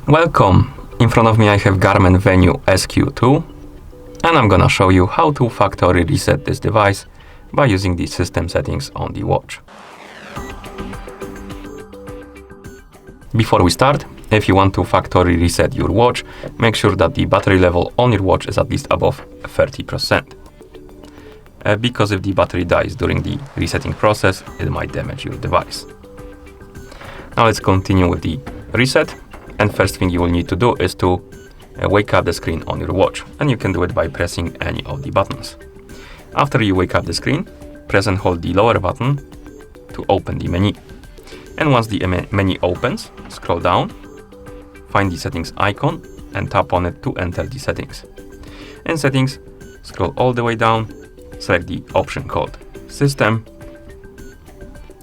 Welcome! In front of me I have Garmin Venu Sq2, and I'm gonna show you how to factory reset this device by using the system settings on the watch. Before we start, if you want to factory reset your watch, make sure that the battery level on your watch is at least above 30%. Because if the battery dies during the resetting process, it might damage your device. Now let's continue with the reset. And first thing you will need to do is to wake up the screen on your watch, and you can do it by pressing any of the buttons. After you wake up the screen, press and hold the lower button to open the menu. And once the menu opens, scroll down, find the settings icon and tap on it to enter the settings. In settings, scroll all the way down, select the option called System,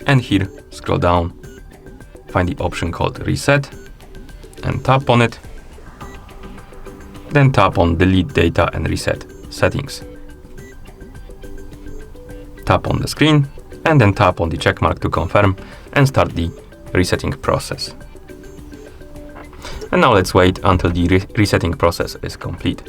and here scroll down, find the option called Reset, and tap on it. Then tap on Delete Data and Reset Settings. Tap on the screen and then tap on the check mark to confirm and start the resetting process. And now let's wait until the resetting process is complete.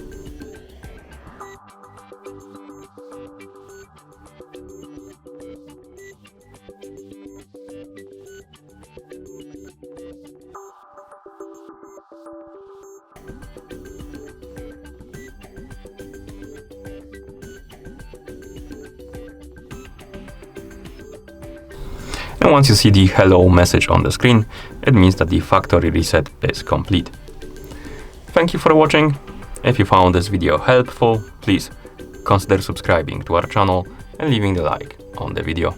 And once you see the hello message on the screen, it means that the factory reset is complete. Thank you for watching. If you found this video helpful, please consider subscribing to our channel and leaving the like on the video.